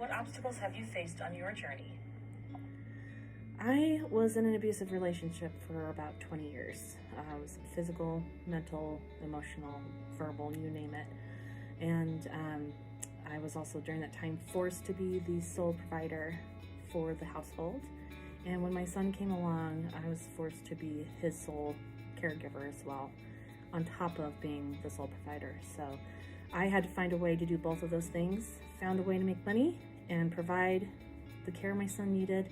What obstacles have you faced on your journey? I was in an abusive relationship for about 20 years. It was physical, mental, emotional, verbal, you name it. And I was also during that time forced to be the sole provider for the household. And when my son came along, I was forced to be his sole caregiver as well, on top of being the sole provider. So I had to find a way to do both of those things, found a way to make money and provide the care my son needed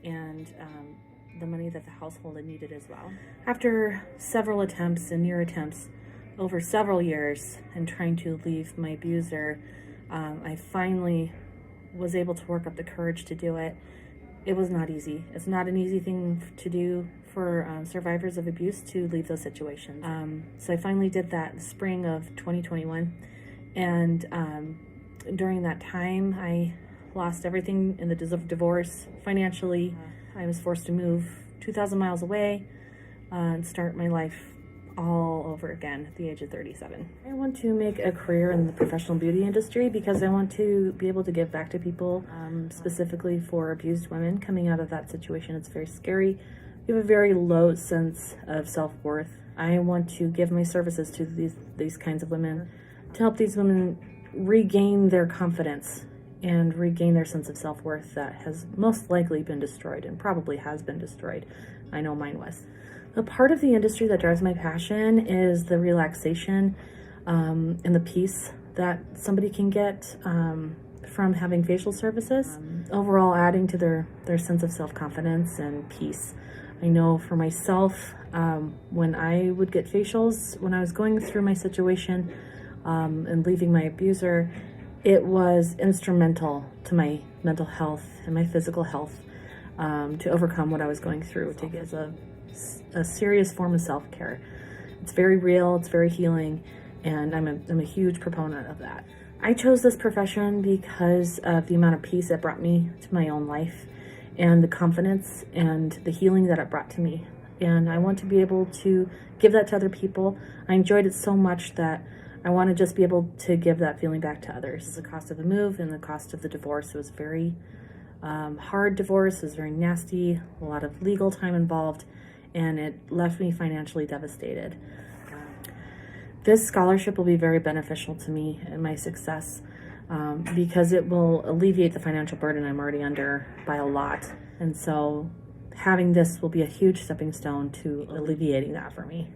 and the money that the household had needed as well. After several attempts and near attempts over several years and trying to leave my abuser, I finally was able to work up the courage to do it. It was not easy. It's not an easy thing to do for survivors of abuse to leave those situations. So I finally did that in the spring of 2021. And during that time, I lost everything in the divorce financially. I was forced to move 2,000 miles away and start my life all over again at the age of 37. I want to make a career in the professional beauty industry because I want to be able to give back to people, specifically for abused women coming out of that situation. It's very scary. You have a very low sense of self-worth. I want to give my services to these kinds of women to help these women regain their confidence and regain their sense of self-worth that has most likely been destroyed and probably has been destroyed. I know mine was. A part of the industry that drives my passion is the relaxation and the peace that somebody can get from having facial services, overall adding to their sense of self-confidence and peace. I know for myself, when I would get facials, when I was going through my situation and leaving my abuser, it was instrumental to my mental health and my physical health to overcome what I was going through. To get a serious form of self-care. It's very real, it's very healing, and I'm a huge proponent of that. I chose this profession because of the amount of peace it brought me to my own life and the confidence and the healing that it brought to me. And I want to be able to give that to other people. I enjoyed it so much that I want to just be able to give that feeling back to others. The cost of the move and the cost of the divorce was very hard divorce. It was very nasty, a lot of legal time involved, and it left me financially devastated. This scholarship will be very beneficial to me and my success because it will alleviate the financial burden I'm already under by a lot. And so having this will be a huge stepping stone to alleviating that for me.